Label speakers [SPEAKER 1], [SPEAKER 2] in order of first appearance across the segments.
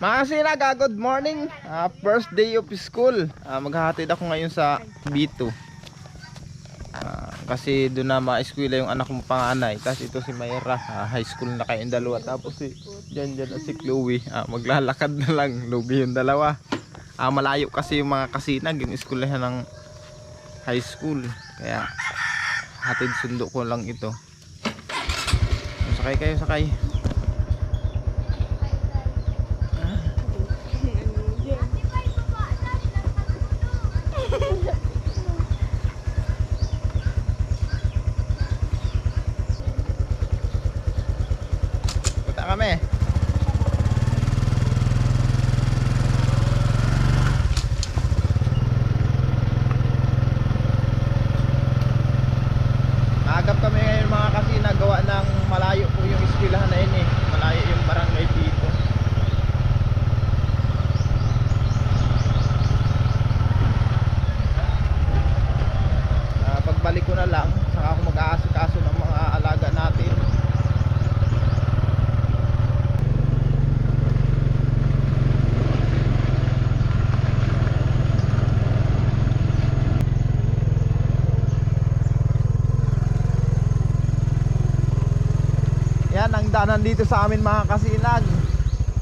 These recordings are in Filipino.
[SPEAKER 1] Mga kasinaga, good morning. First day of school. Maghahatid ako ngayon sa B2. Kasi doon na ma-eskwela yung anak kong panganay. Tapos ito si Mayra, high school na kayong dalawa. Tapos si Janjan at si Chloe, maglalakad na lang. Lugi yung dalawa. Malayo kasi yung mga kasinag, yung eskwelahan ng high school. Kaya hatid sundo ko lang ito. Sakay kayo, sakay. Punta kami. Agap kami ngayon mga kasi nagawa ng malayo po yung eskwelahan na yun eh. Malayo yung barangay dito. Pagbalik ko na lang, saka ako mag-aasikaso ng mga alaga natin. Yan ang daanan dito sa amin mga kasinag.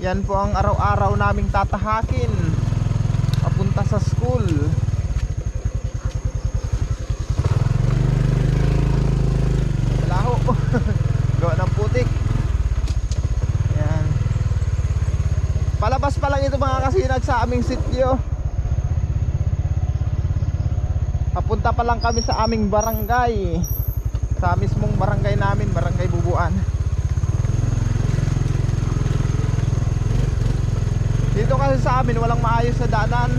[SPEAKER 1] Yan po ang araw-araw naming tatahakin papunta sa school. Laho. Gawa ng putik. Yan. Palabas pa lang ito mga kasinag sa aming sityo. Papunta pa lang kami sa aming barangay. Sa mismong barangay namin, Barangay Bubuan. Dito kasi sa amin walang maayos sa daanan.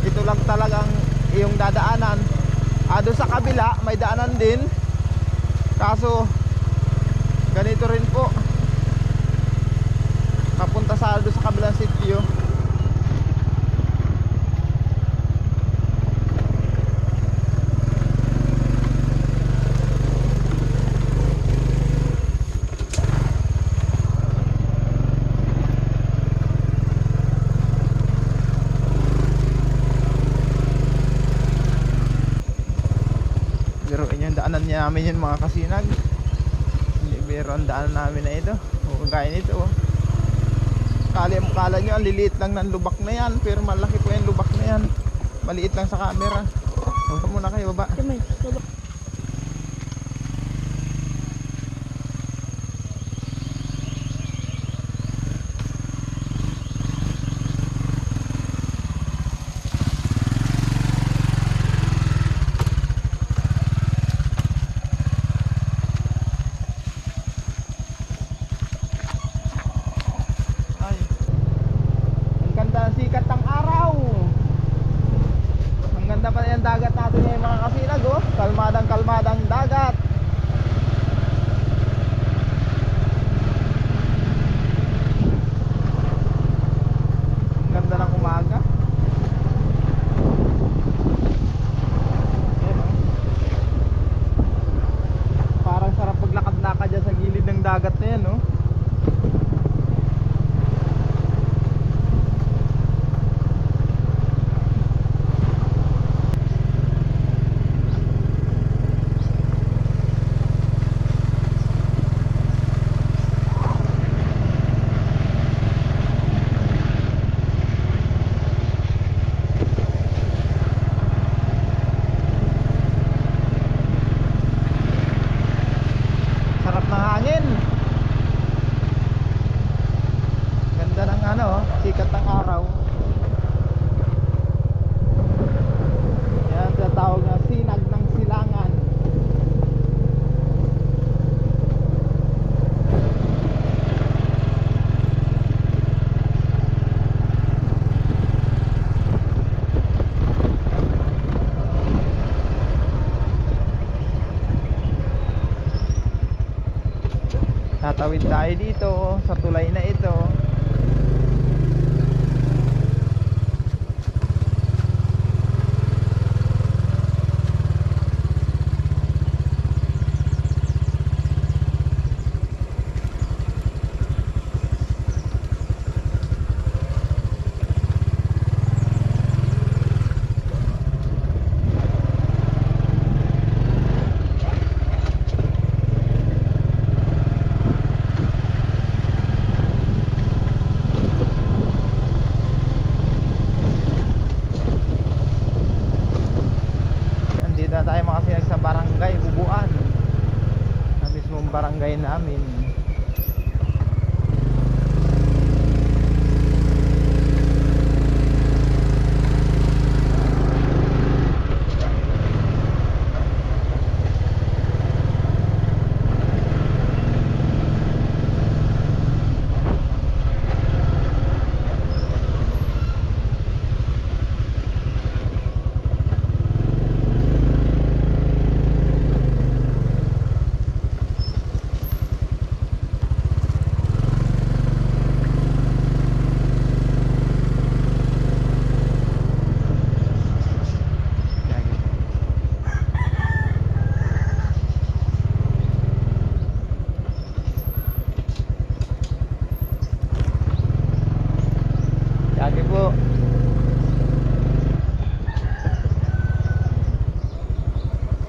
[SPEAKER 1] Ito lang talagang yung dadaanan. Doon sa kabila may daanan din. Kaso ganito rin po. Papunta sa doon sa kabilang sitio. Pero yung daanan namin yun mga kasinag. Hindi biro ang daanan namin na ito. Kagaya nito. Kala nyo ang liliit lang ng lubak na yan. Pero malaki po yung lubak na yan. Maliit lang sa camera. Huwag muna kayo baba. Sikat ng araw. Ang ganda pa yung dagat natin ngayon mga kasinag, oh. Kalmadang dagat. Ang ganda ng umaga. Ayan, oh. Parang sarap paglakad-lakad dyan sa gilid ng dagat na yan, oh. Sikat ng araw. Yan tinatawag na sinag ng silangan. Tatawid tayo dito sa tulay na ito.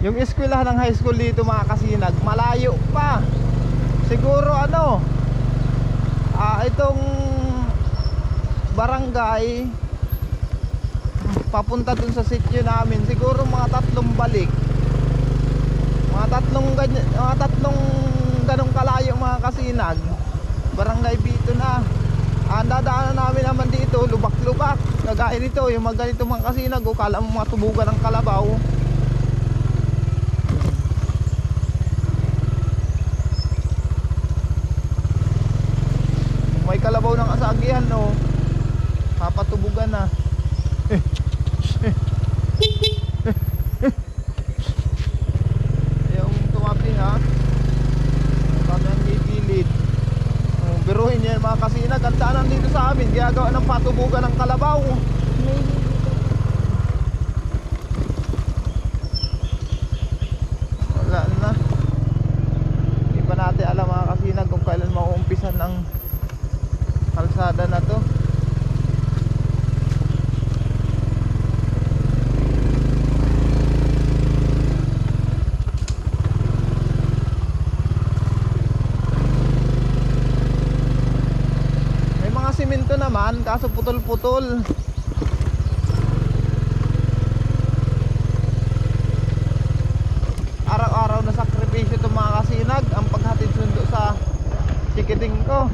[SPEAKER 1] Yung eskwelahan ng high school dito mga kasinag, malayo pa. Siguro ano, itong barangay papunta dun sa sitio namin, siguro mga 3 balik. Mga tatlong ganong kalayo mga kasinag. Barangay Bito na. Ang dadaanan namin naman dito, lubak-lubak. Kagaya nito, yung mga ganito mga kasinag, o kala mo mga tubugan ng kalabaw. May kalabaw ng asagihan, no. Papatubugan na. Yung tumabi ha. Kami ang gigilid. Biruhin yan mga kasinag. Ang daanan dito sa amin, gagawa ng patubugan ng kalabaw. Wala na. Hindi pa natin alam mga kasinag kung kailan mauumpisan ng kalsada na to. Simento naman, kaso putol-putol. Araw-araw na sakripisyo itong mga kasinag ang paghatid sundo sa chikiting ko.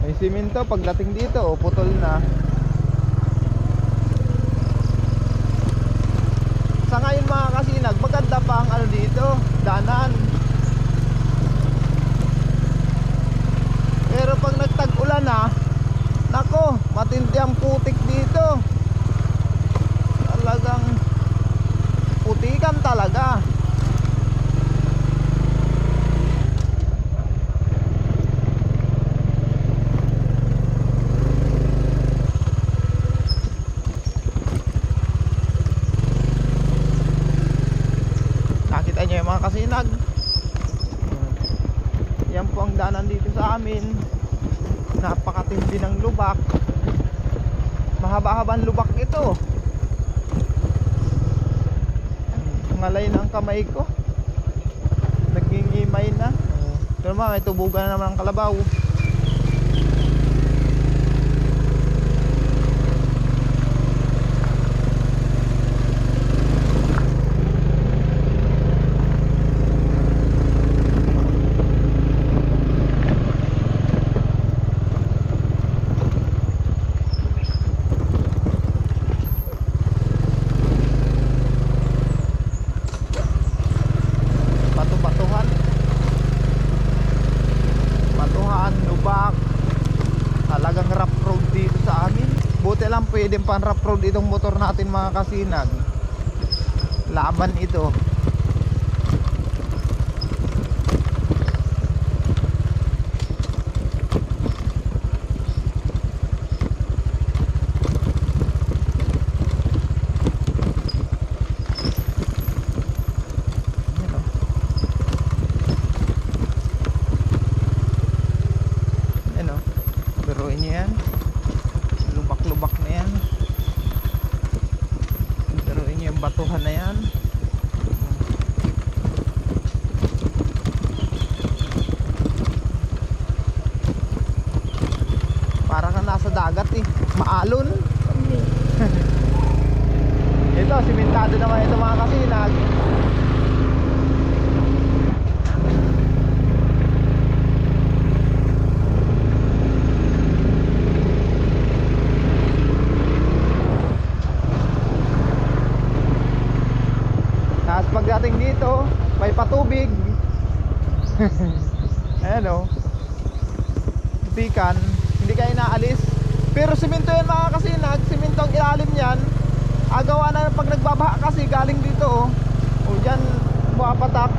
[SPEAKER 1] May simento, pagdating dito putol na. Sa ngayon mga kasinag, maganda pa ang ano dito, danan. Pero pag nagtag-ulan na, nako, matindi ang putik dito. Talagang putikan talaga. Mga kasinag, yan po ang daanan dito sa amin. Napakatindi ng lubak. Mahaba-habang lubak ito. Ngalay na ang kamay ko, naging imay na. Pero may tubugan na naman ang kalabaw. Talagang rough road dito sa amin. Buti lang pwedeng pan rough road itong motor natin mga kasinag. Laban ito. Biruin nyo yan, lubak-lubak na yan. Biruin nyo yung batuhan na yan. Para kang nasa dagat eh, maalon. Ito, simentado naman ito mga kasinag. Pagdating dito, may patubig. Ayan o, tubikan, hindi kayo naalis. Pero simento yan mga kasinag, simento ang ilalim yan. Agawa na pag nagbabaha kasi galing dito o dyan, buwapatak.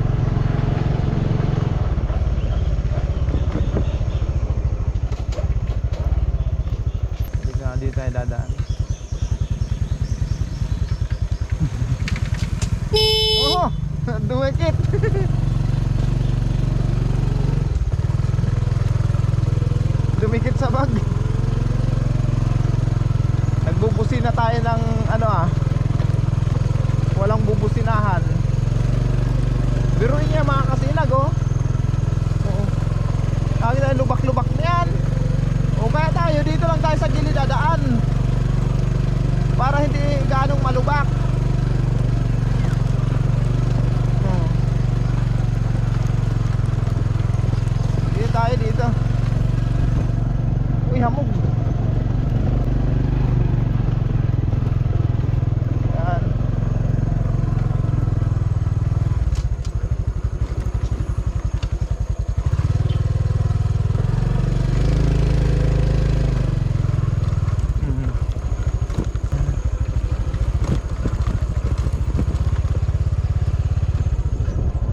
[SPEAKER 1] Dito tayo dadaan. Oh, dumikit. dumikit sa bag. Nagbubusina tayo ng ano walang bubusinahan. Biruin niya mga kasinag oh. Oo. Ang lubak-lubak na yan. O kaya tayo dito lang tayo sa gilid dadaan para hindi ganong malubak. Dito tayo dito. Uy, hamog. Yan.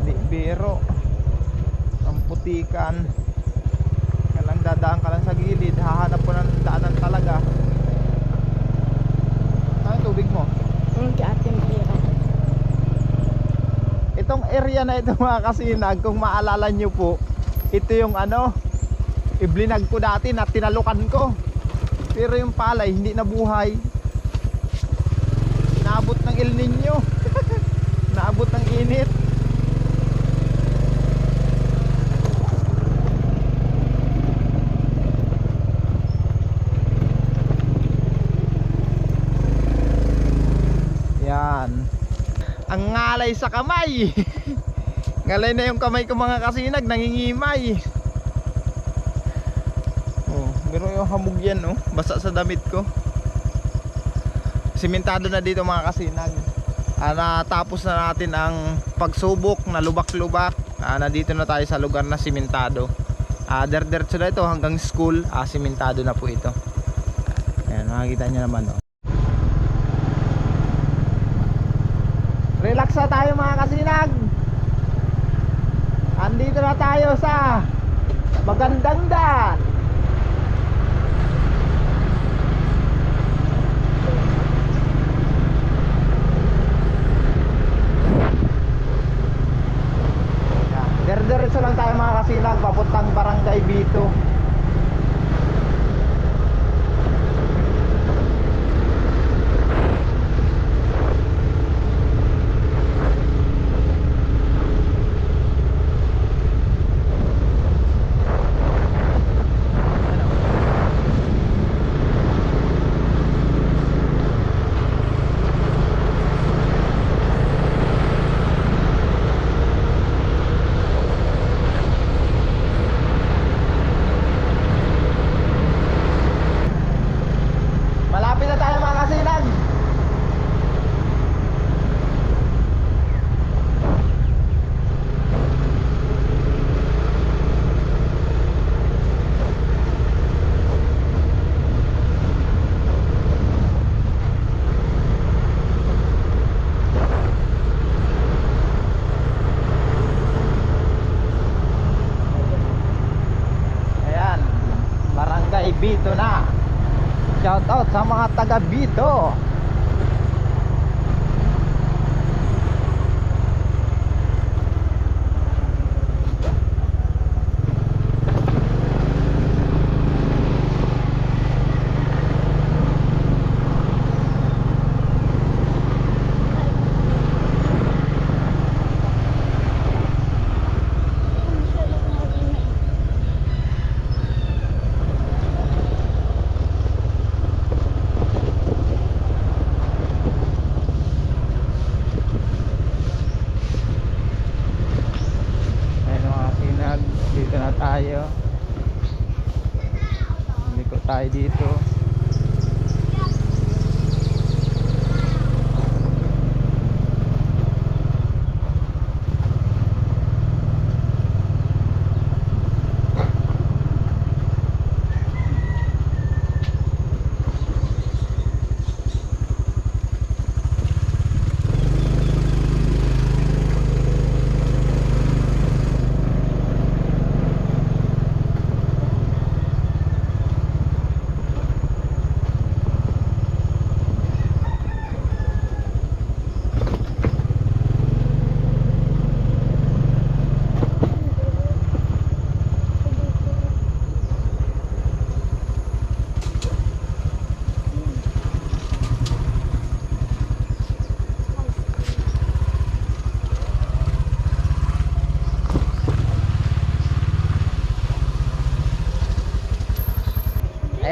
[SPEAKER 1] Di biro ang putikan. Kailang dadaan ka lang sa gilid, hahanap po ng daanan talaga. Ano yung tubig mo? Itong area na ito mga kasinag, kung maalala nyo po, ito yung iblinag ko dati na tinalukan ko. Pero yung palay hindi nabuhay. Naabot ng El Nino. Naabot ng init. Yan. Ang ngalay sa kamay. Ngalay na yung kamay ko mga kasinag, nangingimay. Oh, pero yung hamog yan oh, basa sa damit ko. Simentado na dito mga kasinag. Natapos na natin ang pagsubok na lubak-lubak. Nandito na tayo sa lugar na simentado. Diretso na ito hanggang school. Simentado na po ito. Ayan, makikita nyo naman oh. Relax na tayo mga kasinag. Andito na tayo sa Magandang Daan. Diretso lang tayo mga kasinag, papuntang Barangay Bito. Bito na. Shout out sa mga taga Bito.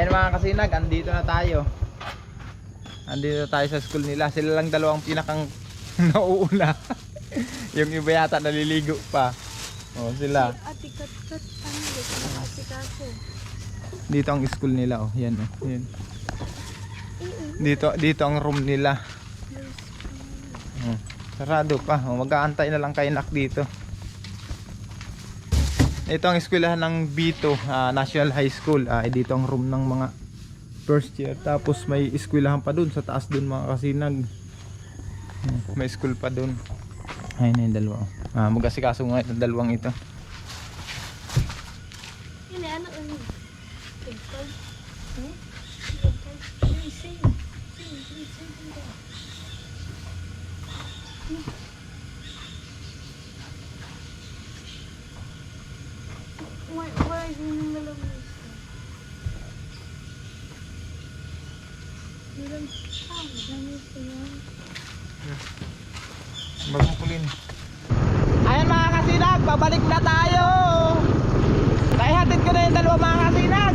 [SPEAKER 1] Ayun mga kasinag, andito na tayo. Andito na tayo sa school nila. Sila lang dalawang pinakang nauuna. Yung iba yata naliligo pa. Oh, sila.
[SPEAKER 2] Ate Kat, ano dito na asikaso.
[SPEAKER 1] Dito ang school nila, oh. Yan, oh. Yan. Dito ang room nila. Oh, sarado pa. Oh, mag-aantay na lang kay Nak dito. Ito ang eskwelahan ng B2 National High School. Dito ang room ng mga first year. Tapos may eskwelahan pa dun sa taas dun mga kasinag. May school pa dun. Ayun na yung dalawa. Mag-asikaso nga yung dalawang ito.
[SPEAKER 2] Yun eh, ano ano? Pimple? Hmm? Sing. Why is yung nalamis? Nalamis ko yan.
[SPEAKER 1] Bagong kulin. Ayan mga kasinag, babalik na tayo. Naihatid ko na yung dalawa mga kasinag.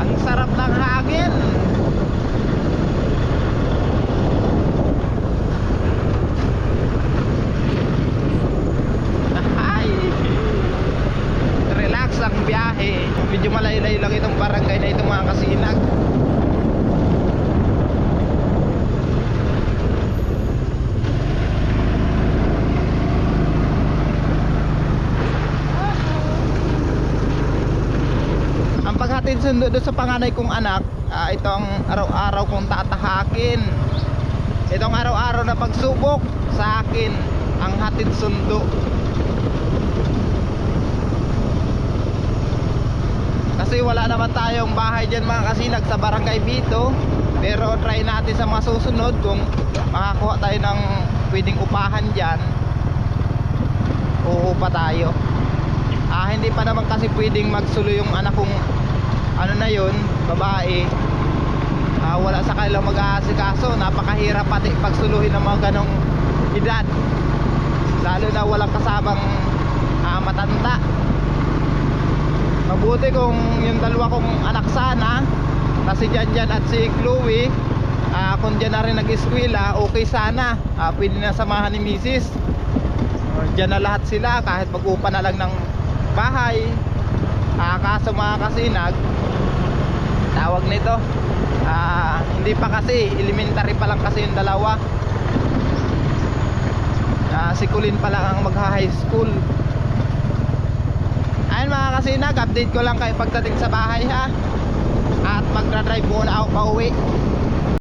[SPEAKER 1] Ang sarap ng hangin. Ay, relax ang biyahe. Medyo malayo-layo lang itong barangay na itong mga kasinag. Paghatid sundo doon sa panganay kong anak, ito ang araw-araw kong tatahakin. Itong araw-araw na pagsubok sa akin ang hatid sundo. Kasi wala naman tayong bahay dyan mga kasinag sa barangay Bito. Pero try natin sa mga susunod kung makakuha tayo ng pwedeng upahan dyan. Uupa tayo. Hindi pa naman kasi pwedeng magsulo yung anak kong ano na yun, babae. Wala sa kanilang mag-aasikaso. Napakahirap pati pagsuluhin ng mga ganong edad, lalo na walang kasabang matanda. Mabuti kung yung dalawa kong anak sana, na si Janjan at si Chloe, kung dyan na rin nag-eskwela, okay sana. Pwede na samahan ni Mrs. Dyan na lahat sila, kahit mag-upa na lang ng bahay. Kaso mga kasinag, tawag nito, hindi pa kasi, elementary pa lang kasi yung dalawa. Si Colin pa lang ang magha-high school. Ayun mga kasinag, update ko lang kayo pagdating sa bahay ha. At magdra-drive muna ako pauwi.